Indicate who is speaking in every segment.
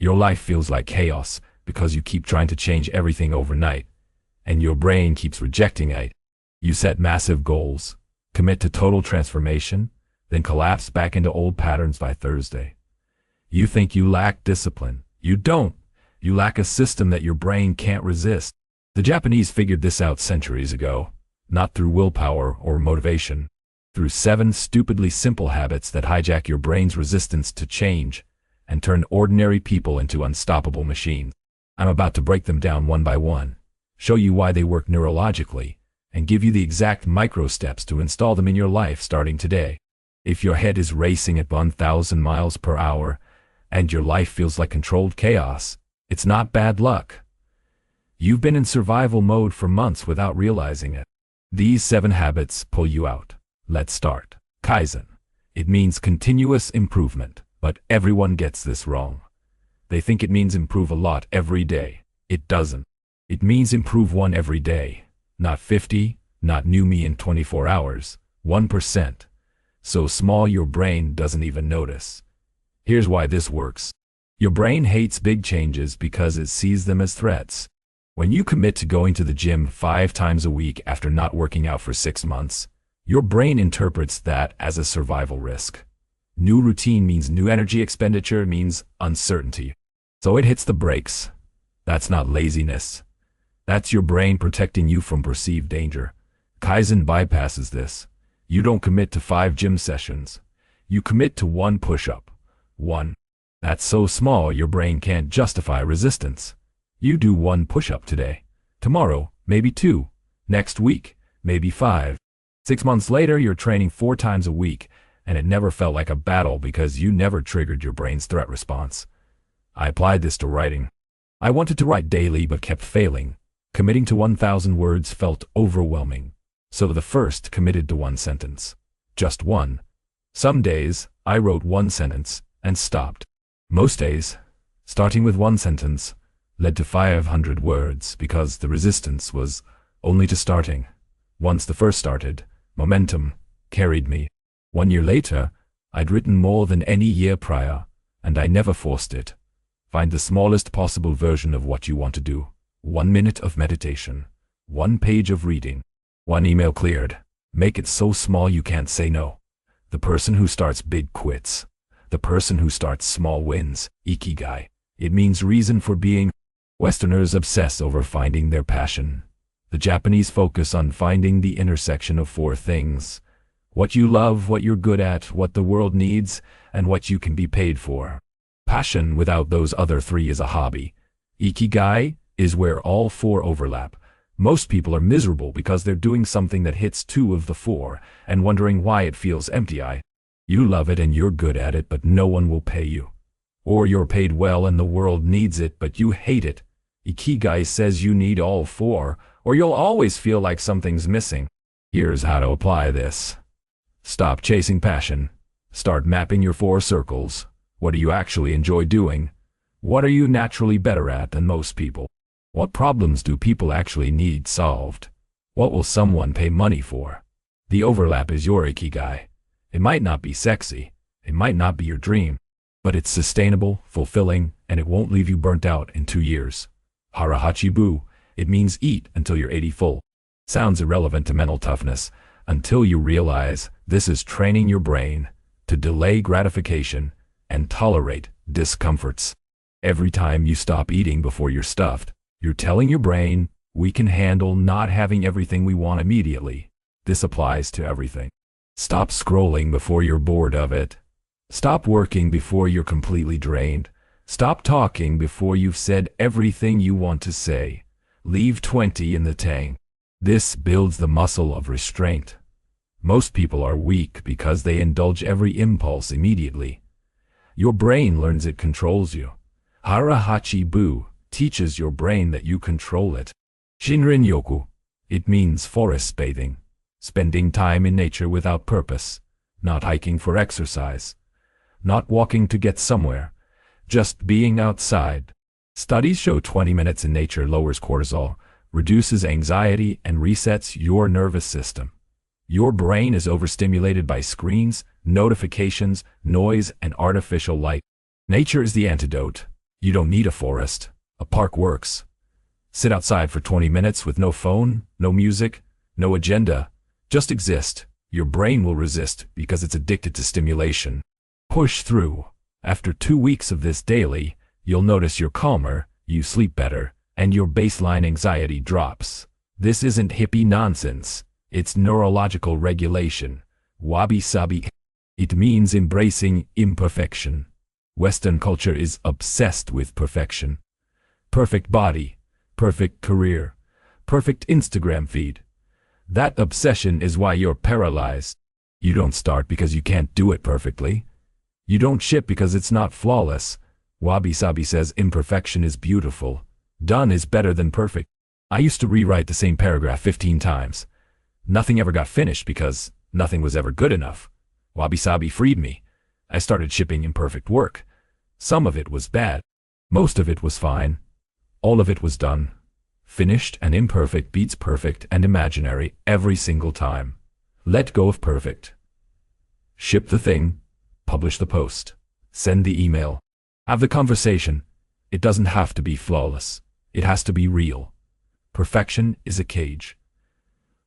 Speaker 1: Your life feels like chaos because you keep trying to change everything overnight, and your brain keeps rejecting it. You set massive goals, commit to total transformation, then collapse back into old patterns by Thursday. You think you lack discipline. You don't. You lack a system that your brain can't resist. The Japanese figured this out centuries ago, not through willpower or motivation, through 7 stupidly simple habits that hijack your brain's resistance to change and turn ordinary people into unstoppable machines. I'm about to break them down one by one, show you why they work neurologically, and give you the exact micro steps to install them in your life starting today. If your head is racing at 1,000 miles per hour and your life feels like controlled chaos, it's not bad luck. You've been in survival mode for months without realizing it. These 7 habits pull you out. Let's start. Kaizen. It means continuous improvement, but everyone gets this wrong. They think it means improve a lot every day. It doesn't. It means improve 1 every day. Not 50, not new me in 24 hours, 1%. So small your brain doesn't even notice. Here's why this works. Your brain hates big changes because it sees them as threats. When you commit to going to the gym 5 times a week after not working out for 6 months, your brain interprets that as a survival risk. New routine means new energy expenditure means uncertainty. So it hits the brakes. That's not laziness. That's your brain protecting you from perceived danger. Kaizen bypasses this. You don't commit to 5 gym sessions. You commit to 1 push-up. 1. That's so small your brain can't justify resistance. You do 1 push-up today. Tomorrow, maybe 2. Next week, maybe 5. 6 months later, you're training 4 times a week, and it never felt like a battle because you never triggered your brain's threat response. I applied this to writing. I wanted to write daily but kept failing. Committing to 1,000 words felt overwhelming. So the first committed to 1 sentence. Just 1. Some days, I wrote 1 sentence and stopped. Most days, starting with 1 sentence, led to 500 words because the resistance was only to starting. Once the first started, momentum carried me. 1 year later, I'd written more than any year prior, and I never forced it. Find the smallest possible version of what you want to do. 1 minute of meditation. 1 page of reading. 1 email cleared. Make it so small you can't say no. The person who starts big quits. The person who starts small wins. Ikigai. It means reason for being. Westerners obsess over finding their passion. The Japanese focus on finding the intersection of 4 things. What you love, what you're good at, what the world needs, and what you can be paid for. Passion without those other 3 is a hobby. Ikigai is where all 4 overlap. Most people are miserable because they're doing something that hits 2 of the 4 and wondering why it feels empty. You love it and you're good at it, but no one will pay you. Or you're paid well and the world needs it, but you hate it. Ikigai says you need all 4, or you'll always feel like something's missing. Here's how to apply this. Stop chasing passion. Start mapping your 4 circles. What do you actually enjoy doing? What are you naturally better at than most people? What problems do people actually need solved? What will someone pay money for? The overlap is your ikigai. It might not be sexy. It might not be your dream. But it's sustainable, fulfilling, and it won't leave you burnt out in 2 years. Harahachibu. It means eat until you're 80 full. Sounds irrelevant to mental toughness until you realize this is training your brain to delay gratification and tolerate discomforts. Every time you stop eating before you're stuffed, you're telling your brain, we can handle not having everything we want immediately. This applies to everything. Stop scrolling before you're bored of it. Stop working before you're completely drained. Stop talking before you've said everything you want to say. Leave 20 in the tank. This builds the muscle of restraint. Most people are weak because they indulge every impulse immediately. Your brain learns it controls you. Harahachi-bu teaches your brain that you control it. Shinrin-yoku. It means forest bathing. Spending time in nature without purpose. Not hiking for exercise. Not walking to get somewhere. Just being outside. Studies show 20 minutes in nature lowers cortisol, reduces anxiety, and resets your nervous system. Your brain is overstimulated by screens, notifications, noise, and artificial light. Nature is the antidote. You don't need a forest. A park works. Sit outside for 20 minutes with no phone, no music, no agenda. Just exist. Your brain will resist because it's addicted to stimulation. Push through. After 2 weeks of this daily, you'll notice you're calmer, you sleep better, and your baseline anxiety drops. This isn't hippie nonsense. It's neurological regulation. Wabi-sabi. It means embracing imperfection. Western culture is obsessed with perfection. Perfect body, perfect career, perfect Instagram feed. That obsession is why you're paralyzed. You don't start because you can't do it perfectly. You don't ship because it's not flawless. Wabi-sabi says imperfection is beautiful. Done is better than perfect. I used to rewrite the same paragraph 15 times. Nothing ever got finished because nothing was ever good enough. Wabi-sabi freed me. I started shipping imperfect work. Some of it was bad. Most of it was fine. All of it was done. Finished and imperfect beats perfect and imaginary every single time. Let go of perfect. Ship the thing. Publish the post. Send the email. Have the conversation. It doesn't have to be flawless. It has to be real. Perfection is a cage.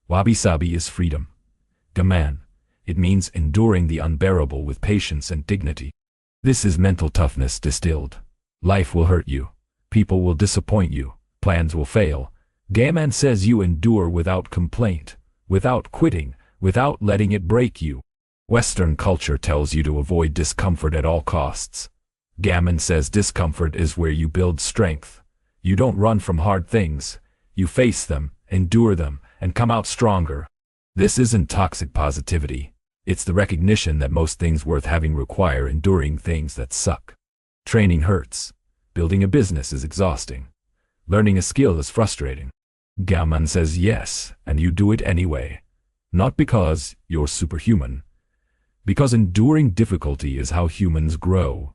Speaker 1: Wabi-sabi is freedom. Gaman. It means enduring the unbearable with patience and dignity. This is mental toughness distilled. Life will hurt you. People will disappoint you. Plans will fail. Gaman says you endure without complaint, without quitting, without letting it break you. Western culture tells you to avoid discomfort at all costs. Gaman says discomfort is where you build strength. You don't run from hard things. You face them, endure them, and come out stronger. This isn't toxic positivity. It's the recognition that most things worth having require enduring things that suck. Training hurts. Building a business is exhausting. Learning a skill is frustrating. Gaman says yes, and you do it anyway. Not because you're superhuman. Because enduring difficulty is how humans grow.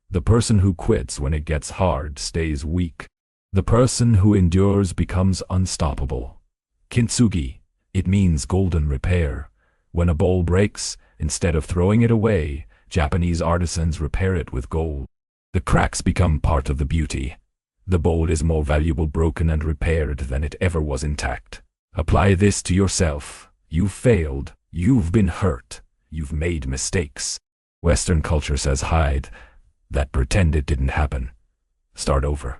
Speaker 1: The person who quits when it gets hard stays weak. The person who endures becomes unstoppable. Kintsugi. It means golden repair. When a bowl breaks, instead of throwing it away, Japanese artisans repair it with gold. The cracks become part of the beauty. The bowl is more valuable broken and repaired than it ever was intact. Apply this to yourself. You've failed. You've been hurt. You've made mistakes. Western culture says hide that, pretend it didn't happen. Start over.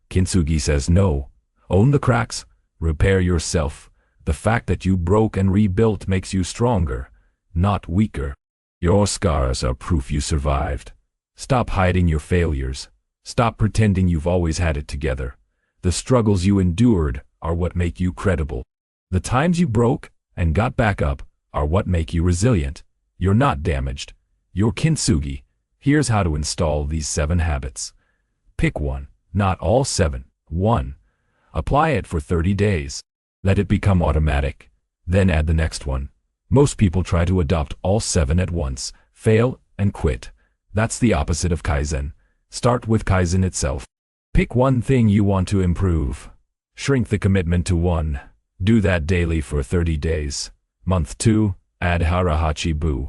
Speaker 1: Kintsugi says no. Own the cracks. Repair yourself. The fact that you broke and rebuilt makes you stronger, not weaker. Your scars are proof you survived. Stop hiding your failures. Stop pretending you've always had it together. The struggles you endured are what make you credible. The times you broke and got back up are what make you resilient. You're not damaged. You're kintsugi. Here's how to install these 7 habits. Pick one, not all 7. 1. Apply it for 30 days. Let it become automatic. Then add the next one. Most people try to adopt all 7 at once, fail, and quit. That's the opposite of Kaizen. Start with Kaizen itself. Pick one thing you want to improve. Shrink the commitment to 1. Do that daily for 30 days. Month 2, add Harahachi-bu.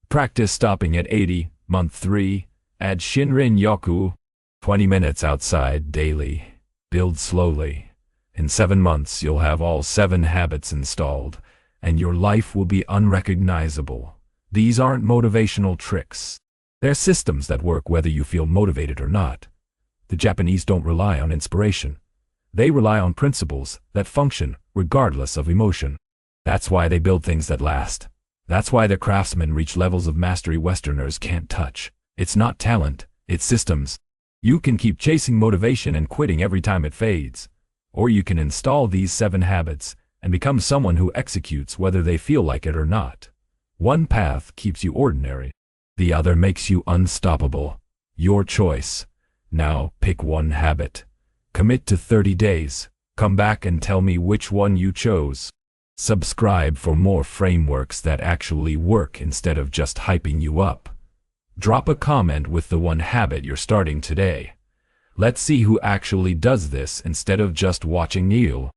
Speaker 1: Practice stopping at 80. Month 3, add Shinrin-yoku. 20 minutes outside daily. Build slowly. In 7 months, you'll have all 7 habits installed, and your life will be unrecognizable. These aren't motivational tricks. They're systems that work whether you feel motivated or not. The Japanese don't rely on inspiration. They rely on principles that function regardless of emotion. That's why they build things that last. That's why their craftsmen reach levels of mastery Westerners can't touch. It's not talent, it's systems. You can keep chasing motivation and quitting every time it fades. Or you can install these 7 habits and become someone who executes whether they feel like it or not. One path keeps you ordinary. The other makes you unstoppable. Your choice. Now pick one habit. Commit to 30 days. Come back and tell me which one you chose. Subscribe for more frameworks that actually work instead of just hyping you up. Drop a comment with the one habit you're starting today. Let's see who actually does this instead of just watching Neil.